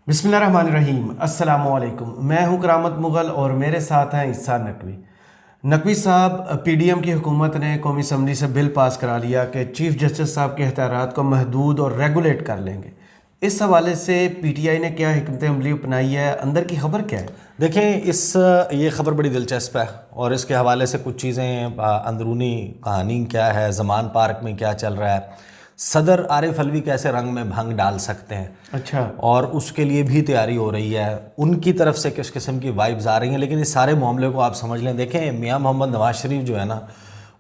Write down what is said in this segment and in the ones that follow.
बिस्मिल्लाहिर्रहमानिर्रहीम। अस्सलाम वालेकुम। मैं हूं करामत मुगल और मेरे साथ हैं इस्सा नकवी। नकवी साहब, पीडीएम की हुकूमत ने कौमी असम्बली से बिल पास करा लिया कि चीफ जस्टिस साहब के इख्तियारात को महदूद और रेगुलेट कर लेंगे। इस हवाले से पीटीआई ने क्या हिकमत अमली अपनाई है, अंदर की खबर क्या है? देखें, ये ख़बर बड़ी दिलचस्प है और इसके हवाले से कुछ चीज़ें, अंदरूनी कहानी क्या है, ज़मान पार्क में क्या चल रहा है, सदर आरिफ अलवी कैसे रंग में भंग डाल सकते हैं, अच्छा, और उसके लिए भी तैयारी हो रही है, उनकी तरफ से किस किस्म की वाइब्स आ रही हैं। लेकिन इस सारे मामले को आप समझ लें। देखें, मियां मोहम्मद नवाज शरीफ जो है ना,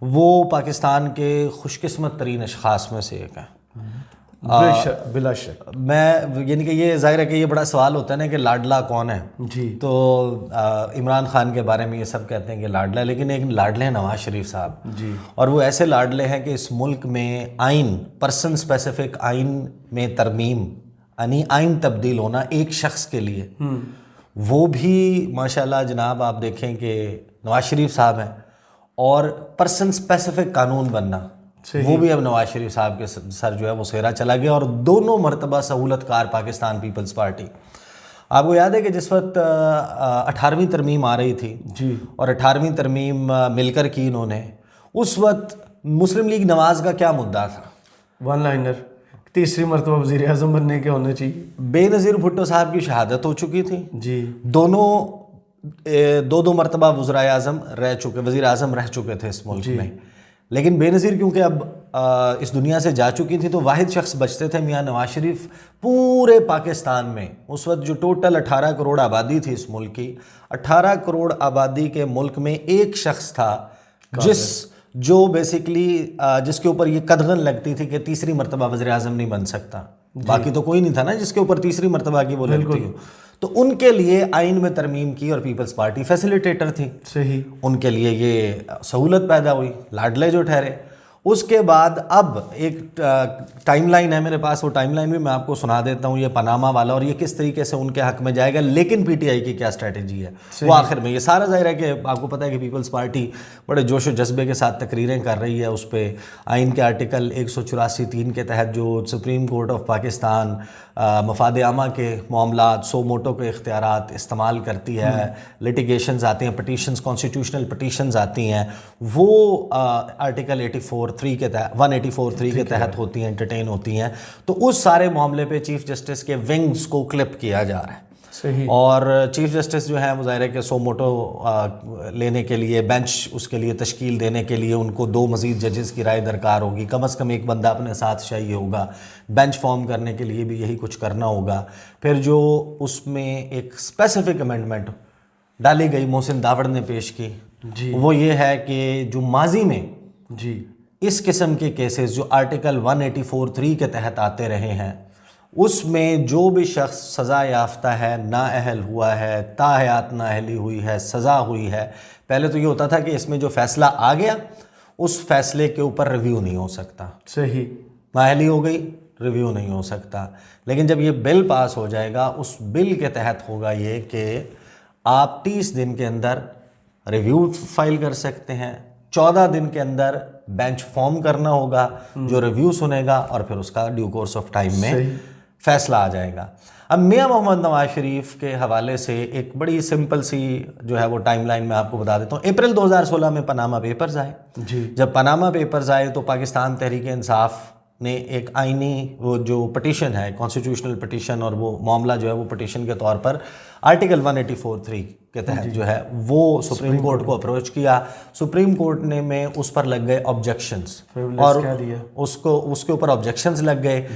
वो पाकिस्तान के खुशकिस्मत तरीन अशख़ास में से एक है। बिला शक। मैं यानी कि ये ज़ाहिर है कि ये बड़ा सवाल होता है ना कि लाडला कौन है। जी, तो इमरान खान के बारे में ये सब कहते हैं कि लाडला है, लेकिन एक लाडले हैं नवाज शरीफ साहब जी, और वो ऐसे लाडले हैं कि इस मुल्क में आइन, पर्सन स्पेसिफिक आइन में तरमीम, यानी आइन तब्दील होना एक शख्स के लिए, वो भी माशाल्लाह जनाब आप देखें कि नवाज शरीफ साहब हैं, और पर्सन स्पेसिफिक कानून बनना वो भी अब नवाज शरीफ साहब के सर जो है वो सेहरा चला गया। और दोनों मरतबा सहूलतकार पाकिस्तान पीपल्स पार्टी, आपको याद है कि जिस वक्त 18वीं तरमीम आ रही थी जी, और 18वीं तरमीम मिलकर की इन्होंने, उस वक्त मुस्लिम लीग नवाज का क्या मुद्दा था? वन लाइनर, तीसरी मरतबा वज़ीर आज़म बनने के होने चाहिए। बेनज़ीर भुट्टो साहब की शहादत हो चुकी थी। जी, दोनों दो मरतबा वज़ीर आज़म रह चुके, वज़ीर आज़म रह चुके थे इस मुल्क में। लेकिन बेनज़ीर क्योंकि अब इस दुनिया से जा चुकी थी, तो वाहिद शख्स बचते थे मियां नवाज शरीफ। पूरे पाकिस्तान में उस वक्त जो टोटल 18 करोड़ आबादी थी इस मुल्क की, 18 करोड़ आबादी के मुल्क में एक शख्स था जो बेसिकली जिसके ऊपर ये कदगन लगती थी कि तीसरी मरतबा वज़ीर आज़म नहीं बन सकता। बाकी तो कोई नहीं था ना जिसके ऊपर तीसरी मरतबा की वो लगती हो। तो उनके लिए आइन में तरमीम की और पीपल्स पार्टी फैसिलिटेटर थी। सही, उनके लिए ये सहूलत पैदा हुई, लाडले जो ठहरे। उसके बाद अब एक टाइमलाइन है मेरे पास, वो टाइमलाइन भी मैं आपको सुना देता हूँ, ये पनामा वाला, और ये किस तरीके से उनके हक में जाएगा, लेकिन पीटीआई की क्या स्ट्रेटजी है वो आखिर में। ये सारा ज़ाहिर है कि आपको पता है कि पीपल्स पार्टी बड़े जोश व जज्बे के साथ तकरीरें कर रही है। उस पर आइन के आर्टिकल 184(3) के तहत जो सुप्रीम कोर्ट ऑफ पाकिस्तान मफाद आमा के मामलात, सो मोटो के इख्तियारात इस्तेमाल करती है, लिटिगेशंस आती हैं, पटिशन्स, कॉन्स्टिट्यूशनल पटिशन्स आती हैं, वो आर्टिकल 184(3) के तहत होती हैं, एंटरटेन होती हैं। तो उस सारे मामले पे चीफ जस्टिस के विंग्स को क्लिप किया जा रहा है। सही। और चीफ जस्टिस जो है वो ज़ाहिर है कि सो मोटो लेने के लिए, बेंच उसके लिए तश्कील देने के लिए उनको 2 मज़ीद जजेस की राय दरकार होगी। कम अज़ कम एक बंदा अपने साथ चाहिए होगा। बेंच फॉर्म करने के लिए भी यही कुछ करना होगा। फिर जो उसमें एक स्पेसिफिक अमेंडमेंट डाली गई, मोहसिन दावड़ ने पेश की, वो ये है कि जो माजी में जी इस किस्म के केसेस जो आर्टिकल 184(3) के तहत आते रहे हैं, उसमें जो भी शख्स सज़ा याफ्ता है, नाअहल हुआ है, ताहयात नाअहली हुई है, सज़ा हुई है, पहले तो ये होता था कि इसमें जो फ़ैसला आ गया उस फैसले के ऊपर रिव्यू नहीं हो सकता। सही, नाअहली हो गई, रिव्यू नहीं हो सकता। लेकिन जब ये बिल पास हो जाएगा, उस बिल के तहत होगा ये कि आप 30 दिन के अंदर रिव्यू फाइल कर सकते हैं, 14 दिन के अंदर बेंच फॉर्म करना होगा जो रिव्यू सुनेगा, और फिर उसका ड्यू कोर्स ऑफ टाइम में फैसला आ जाएगा। अब मियां मोहम्मद नवाज शरीफ के हवाले से एक बड़ी सिंपल सी जो है वो टाइमलाइन मैं आपको बता देता हूँ। अप्रैल 2016 में पनामा पेपर्स आए। जब पनामा पेपर्स आए तो पाकिस्तान तहरीक इंसाफ ने एक आइनी वो जो पटिशन है, कॉन्स्टिट्यूशनल पटिशन, और वो मामला जो है वो पटिशन के तौर पर आर्टिकल 184(3) के तहत जो है वो सुप्रीम कोर्ट को अप्रोच किया। सुप्रीम कोर्ट ने में उस पर लग गए ऑब्जेक्शंस, और उसके ऊपर ऑब्जेक्शंस लग गए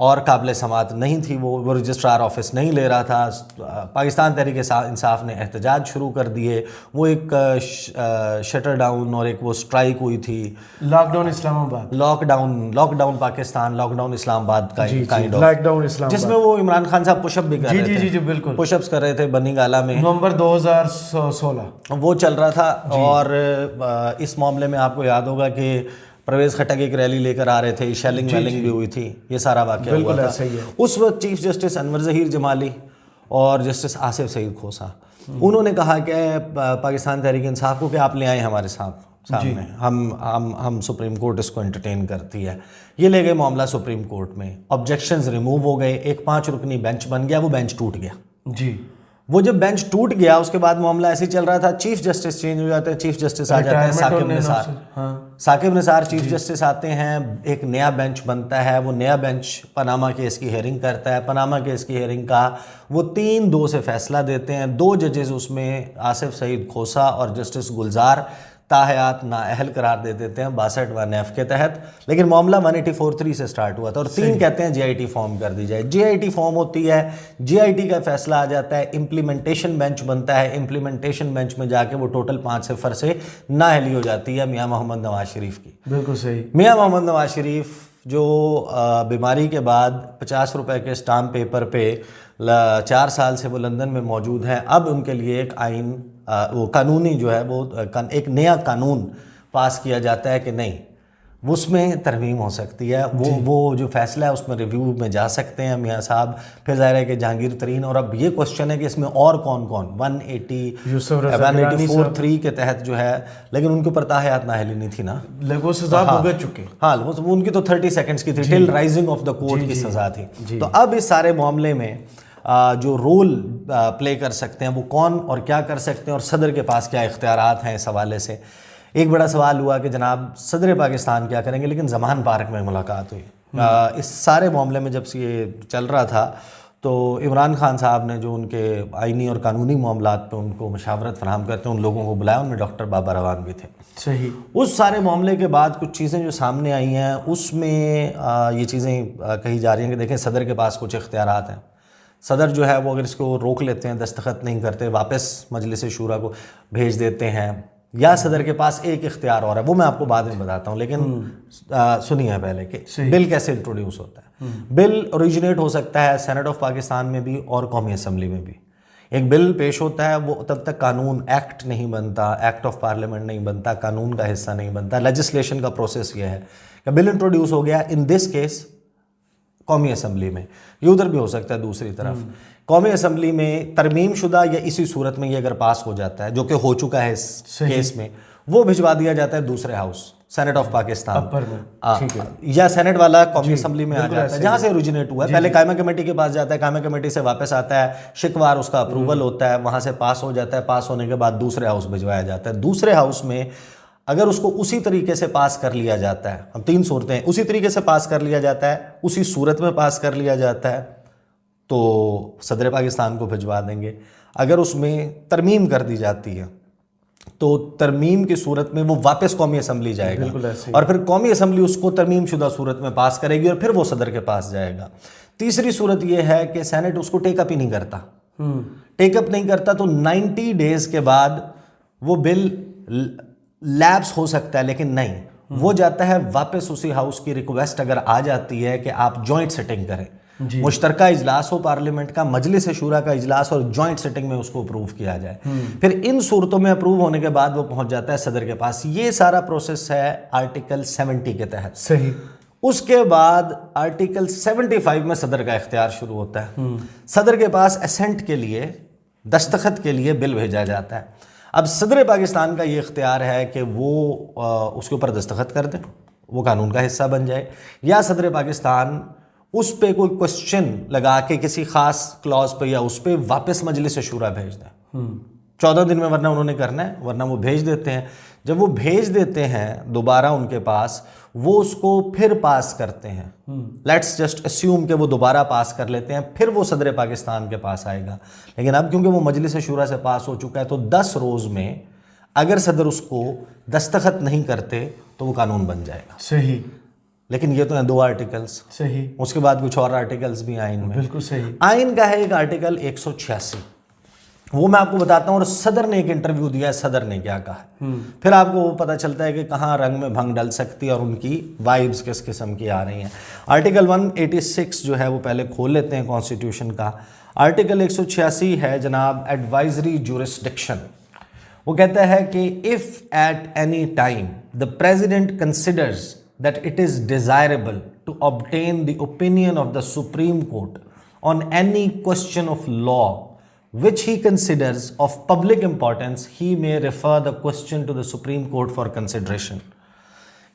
और काबिल समात नहीं थी, वो रजिस्ट्रार ऑफिस नहीं ले रहा था। पाकिस्तान तहरीक इंसाफ ने एहतजाज शुरू कर दिए। वो एक शटर डाउन और एक वो स्ट्राइक हुई थी, lockdown Islamabad, lockdown Pakistan, lockdown Islamabad का काइंड ऑफ, लॉकडाउन इस्लामाबाद, जिसमें वो इमरान खान साहब पुशअप भी कर रहे थे। जी, बिल्कुल पुशअप्स कर रहे थे बनी गाला में, नवंबर 2016 वो चल रहा था। और इस मामले में आपको याद होगा कि परवेज़ खट्टक एक रैली लेकर आ रहे थे, शेलिंग वेलिंग भी हुई थी, ये सारा वाक़या हुआ था। उस वक्त चीफ जस्टिस अनवर ज़हीर जमाली और जस्टिस आसिफ सईद खोसा, उन्होंने कहा कि पाकिस्तान तहरीक इंसाफ को कि आप ले आए हमारे साथ सामने, हम सुप्रीम कोर्ट इसको एंटरटेन करती है। ये ले गए मामला सुप्रीम कोर्ट में, ऑब्जेक्शंस रिमूव हो गए, एक 5 रुकनी बेंच बन गया, वो बेंच टूट गया जी। वो जब बेंच टूट गया उसके बाद मामला ऐसे ही चल रहा था, चीफ जस्टिस चेंज हो जाते हैं, चीफ जस्टिस आ जाते हैं साकिब निसार। हाँ। साकिब निसार चीफ जस्टिस आते हैं, एक नया बेंच बनता है, वो नया बेंच पनामा केस की हियरिंग करता है। पनामा केस की हियरिंग का वो 3-2 से फैसला देते हैं। 2 जजेस उसमें आसिफ सईद खोसा और जस्टिस गुलजार ताहयात नाअहल करार दे देते हैं 62वां नेफ के तहत। लेकिन मामला 184(3) से स्टार्ट हुआ था और 3 कहते हैं जीआईटी फॉर्म कर दी जाए। जीआईटी फॉर्म होती है, जीआईटी का फैसला आ जाता है, इम्प्लीमेंटेशन बेंच बनता है। इम्प्लीमेंटेशन बेंच में जाके वो टोटल 5 सिफर से नाअहली हो जाती है मियां मोहम्मद नवाज शरीफ की। बिल्कुल सही। मियां मोहम्मद नवाज शरीफ जो बीमारी के बाद 50 रुपए के स्टाम्प पेपर पे 4 साल से वो लंदन में मौजूद हैं, अब उनके लिए एक आइन वो कानूनी जो है वो एक नया कानून पास किया जाता है कि नहीं उसमें तरमीम हो सकती है। वो जो फैसला है उसमें रिव्यू में जा सकते हैं मियाँ साहब। फिर ज़ाहिर है कि जहांगीर तरीन, और अब ये क्वेश्चन है कि इसमें और कौन कौन 184(3) के तहत जो है, लेकिन उनके ऊपर ताहयात नाअहली नहीं थी ना, वो सजा भुगत चुके। हाँ, वो उनकी तो 30 सेकंड्स की थी, till rising of the court की सज़ा थी। तो अब इस सारे मामले में जो रोल प्ले कर सकते हैं वो कौन और क्या कर सकते हैं और सदर के पास क्या इख्तियारात हैं, इस हवाले से एक बड़ा सवाल हुआ कि जनाब सदर पाकिस्तान क्या करेंगे। लेकिन ज़मान पार्क में मुलाकात हुई। इस सारे मामले में जब से ये चल रहा था तो इमरान खान साहब ने जो उनके आइनी और कानूनी मामलात पे उनको मशावरत फराहम करते हैं उन लोगों को बुलाया, उनमें डॉक्टर बाबा रवान भी थे। सही। उस सारे मामले के बाद कुछ चीज़ें जो सामने आई हैं उसमें ये चीज़ें कही जा रही हैं कि देखें सदर के पास कुछ इख्तियारात हैं। सदर जो है वो अगर इसको रोक लेते हैं, दस्तखत नहीं करते, वापस मजलिस शूरा को भेज देते हैं, या सदर के पास एक इख्तियार और है, वो मैं आपको बाद में बताता हूँ। लेकिन सुनिए पहले कि बिल कैसे इंट्रोड्यूस होता है। बिल ओरिजिनेट हो सकता है सेनेट ऑफ पाकिस्तान में भी और कौमी असम्बली में भी। एक बिल पेश होता है, वो तब तक कानून एक्ट नहीं बनता, एक्ट ऑफ पार्लियामेंट नहीं बनता, कानून का हिस्सा नहीं बनता। लेजिस्लेशन का प्रोसेस ये है कि बिल इंट्रोड्यूस हो गया, इन दिस केस कौमी असम्बली में, ये उधर भी हो सकता है दूसरी तरफ। कौमी असम्बली में तरमीम शुदा या इसी सूरत में ये अगर पास हो जाता है, जो कि हो चुका है इस केस में, वो भिजवा दिया जाता है दूसरे हाउस, सेनेट ऑफ पाकिस्तान में, या सेनेट वाला कौमी असम्बली में आ जाता है जहाँ से ओरिजिनेट हुआ है। पहले कायमा कमेटी के पास जाता है, कायमा कमेटी से वापस आता है, शिकवार उसका अप्रूवल होता है, वहाँ से पास हो जाता है, पास होने के बाद दूसरे हाउस भिजवाया जाता है। दूसरे हाउस में अगर उसको उसी तरीके से पास कर लिया जाता है, हम 3 सूरतें, उसी तरीके से पास कर लिया जाता है, उसी सूरत में पास कर लिया जाता है तो सदर पाकिस्तान को भिजवा देंगे। अगर उसमें तरमीम कर दी जाती है तो तरमीम की सूरत में वो वापस कौमी असम्बली जाएगा और फिर कौमी असम्बली उसको तरमीम शुदा सूरत में पास करेगी और फिर वो सदर के पास जाएगा। तीसरी सूरत ये है कि सेनेट उसको टेकअप ही नहीं करता। टेकअप नहीं करता तो 90 डेज के बाद वो बिल लैप्स हो सकता है, लेकिन नहीं, वो जाता है वापस उसी हाउस की रिक्वेस्ट अगर आ जाती है कि आप जॉइंट सेटिंग करें, मुश्तरका इजलास हो पार्लियामेंट का, मजलिस शूरा का इजलास और जॉइंट सेटिंग में उसको अप्रूव किया जाए। फिर इन सूरतों में अप्रूव होने के बाद वो पहुंच जाता है सदर के पास। ये सारा प्रोसेस है आर्टिकल 70 के तहत। सही। उसके बाद आर्टिकल 75 में सदर का इख्तियार शुरू होता है। सदर के पास असेंट के लिए, दस्तखत के लिए बिल भेजा जाता है। अब सदर पाकिस्तान का ये इख्तियार है कि वो उसके ऊपर दस्तखत कर दे, वो कानून का हिस्सा बन जाए, या सदर पाकिस्तान उस पे कोई क्वेश्चन लगा के किसी खास क्लॉज पे या उस पे वापस मजलिस शूरा भेज दें 14 दिन में, वरना उन्होंने करना है, वरना वो भेज देते हैं। जब वो भेज देते हैं दोबारा उनके पास, वो उसको फिर पास करते हैं। लेट्स जस्ट अस्यूम कि वो दोबारा पास कर लेते हैं, फिर वो सदर पाकिस्तान के पास आएगा। लेकिन अब क्योंकि वो मजलिस शूरा से पास हो चुका है तो 10 रोज़ में अगर सदर उसको दस्तखत नहीं करते तो वो कानून बन जाएगा। सही। लेकिन ये तो हैं 2 आर्टिकल्स। सही। उसके बाद कुछ और आर्टिकल्स भी आइन में। बिल्कुल सही। आइन का है एक आर्टिकल 186, वो मैं आपको बताता हूँ। और सदर ने एक इंटरव्यू दिया है, सदर ने क्या कहा है, फिर आपको वो पता चलता है कि कहाँ रंग में भंग डल सकती है और उनकी वाइब्स किस किस्म की आ रही हैं। आर्टिकल 186 जो है वो पहले खोल लेते हैं कॉन्स्टिट्यूशन का। आर्टिकल 186 है जनाब एडवाइजरी जुरिस्डिक्शन। वो कहता है कि if at any time the president considers that it is desirable to obtain the opinion of the Supreme Court on any question of law which he considers of public importance, he may refer the question to the Supreme Court for consideration.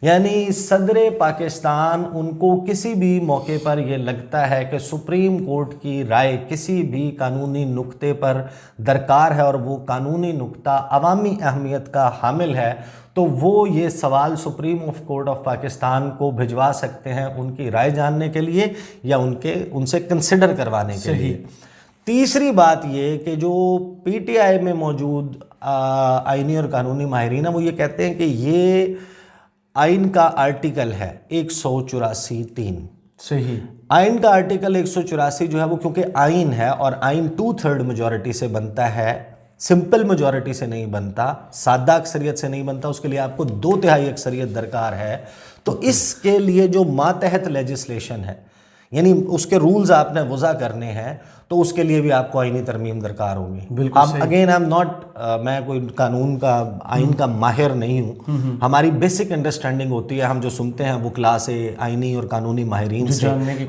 यानी सदर पाकिस्तान उनको किसी भी मौके पर यह लगता है कि सुप्रीम कोर्ट की राय किसी भी कानूनी नुक्ते पर दरकार है और वो कानूनी नुक्ता अवामी अहमियत का हामिल है, तो वो ये सवाल सुप्रीम कोर्ट ऑफ पाकिस्तान को भिजवा सकते हैं उनकी राय जानने के लिए या उनसे कंसिडर करवाने के लिए। तीसरी बात ये कि जो पीटीआई में मौजूद आईनी और कानूनी माहिरीन है वो ये कहते हैं कि ये आइन का आर्टिकल है 184(3). सही। आइन का आर्टिकल 184 जो है वो क्योंकि आइन है और आइन 2/3 मेजॉरिटी से बनता है, सिंपल मेजॉरिटी से नहीं बनता, सादा अक्सरियत से नहीं बनता, उसके लिए आपको 2/3 अक्सरियत दरकार है। तो इसके लिए जो मातहत लेजिस्लेशन है यानी उसके रूल्स आपने वज़ा करने हैं तो उसके लिए भी आपको आईनी तरमीम दरकार होगी। अब अगेन आई एम नॉट, मैं कोई कानून का आइन का माहिर नहीं हूँ, हमारी बेसिक अंडरस्टैंडिंग होती है, हम जो सुनते हैं वो क्लास ए आईनी और कानूनी माहिरीन से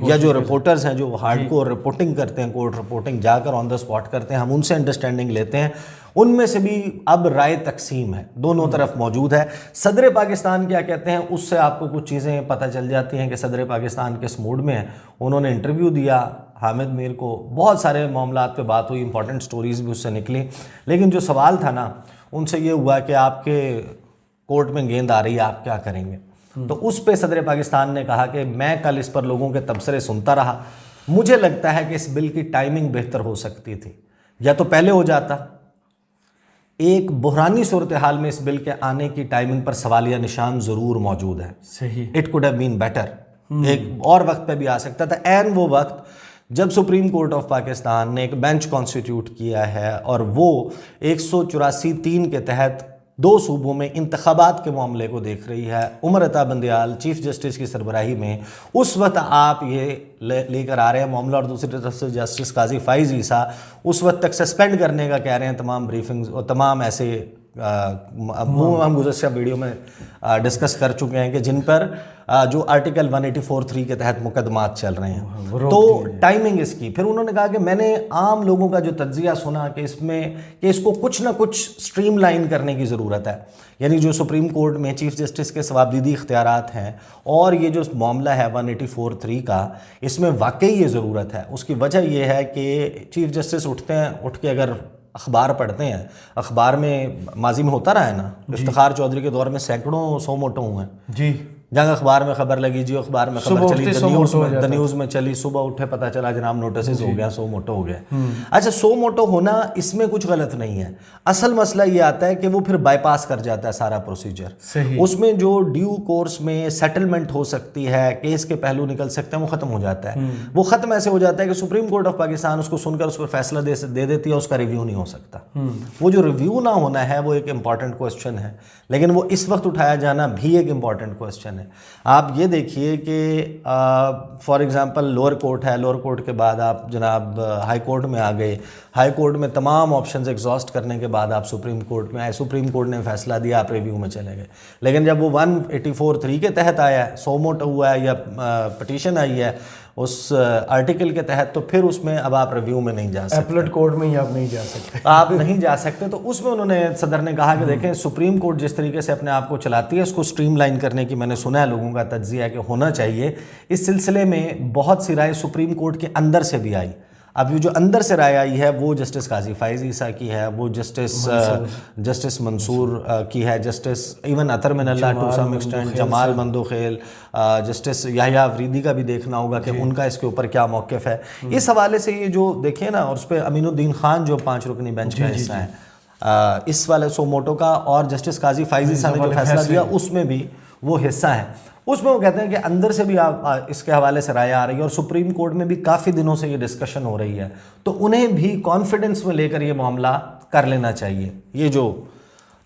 या जो रिपोर्टर्स हैं जो हार्डकोर रिपोर्टिंग करते हैं, कोर्ट रिपोर्टिंग जाकर ऑन द स्पॉट करते हैं, हम उनसे अंडरस्टैंडिंग लेते हैं। उनमें से भी अब राय तकसीम है, दोनों तरफ मौजूद है। सदर पाकिस्तान क्या कहते हैं उससे आपको कुछ चीज़ें पता चल जाती हैं कि सदर पाकिस्तान किस मूड में है। उन्होंने इंटरव्यू दिया हामिद मीर को, बहुत सारे मामलात पे बात हुई, इंपॉर्टेंट स्टोरीज़ भी उससे निकली, लेकिन जो सवाल था ना उनसे ये हुआ कि आपके कोर्ट में गेंद आ रही है, आप क्या करेंगे? तो उस पे सदर पाकिस्तान ने कहा कि मैं कल इस पर लोगों के तबसरे सुनता रहा, मुझे लगता है कि इस बिल की टाइमिंग बेहतर हो सकती थी, या तो पहले हो जाता। एक बुहरानी सूरत हाल में इस बिल के आने की टाइमिंग पर सवालिया निशान ज़रूर मौजूद है। सही। It could have been better, एक और वक्त पे भी आ सकता था। एन वो वक्त जब सुप्रीम कोर्ट ऑफ पाकिस्तान ने एक बेंच कॉन्स्टिट्यूट किया है और वो 184(3) के तहत 2 सूबों में इंतखाबात के मामले को देख रही है, उमर अता बंदियाल चीफ जस्टिस की सरबराही में, उस वक्त आप ये लेकर आ रहे हैं मामला, और दूसरी तरफ से जस्टिस काजी फाइज ईसा उस वक्त तक सस्पेंड करने का कह रहे हैं तमाम ब्रीफिंग्स और तमाम ऐसे हम गुज़श्ता वीडियो में डिस्कस कर चुके हैं कि जिन पर जो आर्टिकल 184(3) के तहत मुकदमात चल रहे हैं। तो टाइमिंग इसकी, फिर उन्होंने कहा कि मैंने आम लोगों का जो तज्जिया सुना कि इसको कुछ ना कुछ स्ट्रीमलाइन करने की ज़रूरत है, यानी जो सुप्रीम कोर्ट में चीफ जस्टिस के सवाबदीदी इख्तियारात हैं और ये जो मामला है 184(3) का, इसमें वाकई ये ज़रूरत है। उसकी वजह यह है कि चीफ जस्टिस उठ के अगर अखबार पढ़ते हैं, अखबार में माजी में होता रहा है ना, इफ्तिखार चौधरी के दौर में सैकड़ों सौ मोटो हुए हैं जी, जहाँ अखबार में खबर लगी, जी अखबार में खबर चली, द न्यूज़ में चली, सुबह उठे पता चला जनाब नोटिस हो गया, 100 मोटो हो गया। अच्छा, 100 मोटो होना इसमें कुछ गलत नहीं है, असल मसला ये आता है कि वो फिर बाईपास कर जाता है सारा प्रोसीजर। उसमें जो ड्यू कोर्स में सेटलमेंट हो सकती है, केस के पहलू निकल सकते हैं, वो ख़त्म हो जाता है। वो ख़त्म ऐसे हो जाता है कि सुप्रीम कोर्ट ऑफ पाकिस्तान उसको सुनकर उस पर फैसला दे देती है, उसका रिव्यू नहीं हो सकता। वो जो रिव्यू ना होना है वो एक इम्पॉर्टेंट क्वेश्चन है, लेकिन वो इस वक्त उठाया जाना भी एक इम्पॉर्टेंट क्वेश्चन है। आप ये देखिए कि फॉर एग्जांपल लोअर कोर्ट है, लोअर कोर्ट के बाद आप जनाब हाई कोर्ट में आ गए, हाई कोर्ट में तमाम ऑप्शंस एग्जॉस्ट करने के बाद आप सुप्रीम कोर्ट में आए, सुप्रीम कोर्ट ने फैसला दिया, आप रिव्यू में चले गए। लेकिन जब वो 184(3) के तहत आया है, 100 मोटो हुआ है या पटिशन आई है उस आर्टिकल के तहत, तो फिर उसमें अब आप रिव्यू में नहीं जा सकते, एपलेट कोर्ट में ही आप नहीं जा सकते, आप नहीं जा सकते। तो उसमें उन्होंने सदर ने कहा कि देखें सुप्रीम कोर्ट जिस तरीके से अपने आप को चलाती है उसको स्ट्रीमलाइन करने की मैंने सुना है लोगों का तज्जिया है कि होना चाहिए। इस सिलसिले में बहुत सी राय सुप्रीम कोर्ट के अंदर से भी आई। अब ये जो अंदर से राय आई है वो जस्टिस काजी फाइज ईसा की है, वो जस्टिस मंसूर की है, justice even Athar Minallah to some extent, Jamal Mandokhel, justice Yahya Afridi का भी देखना होगा कि उनका इसके ऊपर क्या मौक़िफ़ है। इस हवाले से ये जो देखिए ना, और उस पर अमीनुद्दीन खान जो 5 रुकनी बेंच का हिस्सा है इस वाले 100 मोटो का, और जस्टिस काजी फाइज ईसा ने जो फैसला दिया उसमें भी वो हिस्सा है। उसमें वो कहते हैं कि अंदर से भी आप इसके हवाले से राय आ रही है और सुप्रीम कोर्ट में भी काफ़ी दिनों से ये डिस्कशन हो रही है, तो उन्हें भी कॉन्फिडेंस में लेकर ये मामला कर लेना चाहिए। ये जो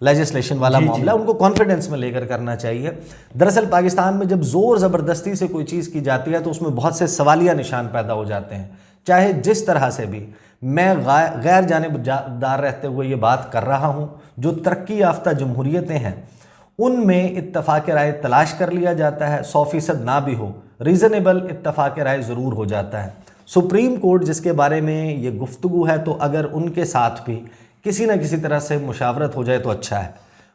लेजिस्लेशन वाला मामला है उनको कॉन्फिडेंस में लेकर करना चाहिए। दरअसल पाकिस्तान में जब ज़ोर ज़बरदस्ती से कोई चीज़ की जाती है तो उसमें बहुत से सवालिया निशान पैदा हो जाते हैं, चाहे जिस तरह से भी। मैं गैर जानिबदार रहते हुए ये बात कर रहा हूँ, जो तरक्की याफ्ता जमहूरियतें हैं उनमें इत्तफाक राय तलाश कर लिया जाता है, 100% ना भी हो, रीज़नेबल इत्तफाक राय ज़रूर हो जाता है। سپریم کورٹ جس کے بارے میں یہ گفتگو ہے تو اگر ان کے ساتھ بھی کسی نہ کسی طرح سے مشاورت ہو جائے تو اچھا ہے.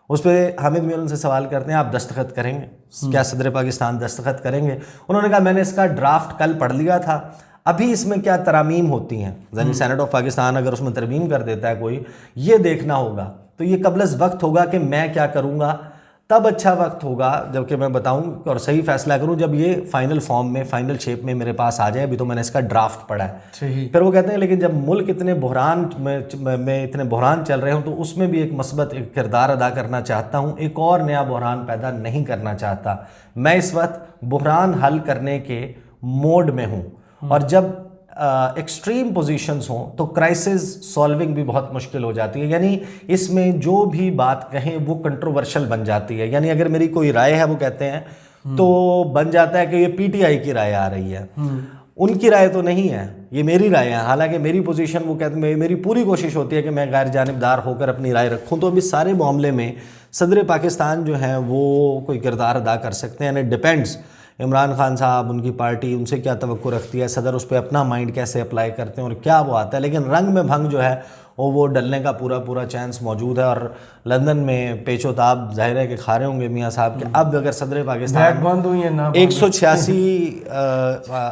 اس پہ حامد میرن سے سوال کرتے ہیں آپ دستخط کریں گے؟ کیا صدر پاکستان دستخط کریں گے؟ انہوں نے کہا میں نے اس کا ڈرافٹ کل پڑھ لیا تھا, ابھی اس میں کیا ترامیم ہوتی ہیں, یعنی سینٹ آف پاکستان اگر اس میں ترمیم کر دیتا ہے کوئی, یہ دیکھنا ہوگا. تو یہ قبل از وقت ہوگا کہ میں کیا کروں گا, تب اچھا وقت ہوگا جب کہ میں بتاؤں اور صحیح فیصلہ کروں جب یہ فائنل فارم میں فائنل شیپ میں میرے پاس آ جائے. ابھی تو میں نے اس کا ڈرافٹ پڑھا ہے. پھر وہ کہتے ہیں لیکن جب ملک اتنے بحران میں اتنے بحران چل رہے ہوں تو اس میں بھی ایک مثبت ایک کردار ادا کرنا چاہتا ہوں, ایک اور نیا بحران پیدا نہیں کرنا چاہتا. میں اس وقت بحران حل کرنے کے موڈ میں ہوں, اور جب ایکسٹریم پوزیشنز ہوں تو کرائسس سالونگ بھی بہت مشکل ہو جاتی ہے. یعنی اس میں جو بھی بات کہیں وہ کنٹروورشل بن جاتی ہے. یعنی اگر میری کوئی رائے ہے وہ کہتے ہیں تو بن جاتا ہے کہ یہ پی ٹی آئی کی رائے آ رہی ہے, ان کی رائے تو نہیں ہے, یہ میری رائے ہے. حالانکہ میری پوزیشن وہ کہتے ہیں, میری پوری کوشش ہوتی ہے کہ میں غیر جانبدار ہو کر اپنی رائے رکھوں. تو اب اس سارے معاملے میں صدر پاکستان جو ہیں وہ کوئی کردار ادا کر سکتے ہیں. اٹ ڈیپینڈس عمران خان صاحب, ان کی پارٹی ان سے کیا توقع رکھتی ہے, صدر اس پہ اپنا مائنڈ کیسے اپلائی کرتے ہیں اور کیا وہ آتا ہے. لیکن رنگ میں بھنگ جو ہے وہ ڈلنے کا پورا چانس موجود ہے. اور لندن میں پیچ و تاب ظاہر ہے کہ کھا رہے ہوں گے میاں صاحب کہ اب اگر صدر پاکستان 186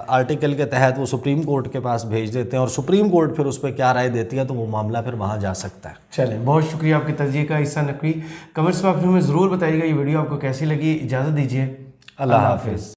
آرٹیکل کے تحت وہ سپریم کورٹ کے پاس بھیج دیتے ہیں اور سپریم کورٹ پھر اس پہ کیا رائے دیتی ہے تو وہ معاملہ پھر وہاں جا سکتا ہے. چلیں, بہت شکریہ آپ کے تجزیے کا. عیسیٰ نقوی, کمنٹس باکس میں ضرور بتائیے گا یہ ویڈیو آپ کو کیسی لگی. اجازت دیجیے, اللہ حافظ.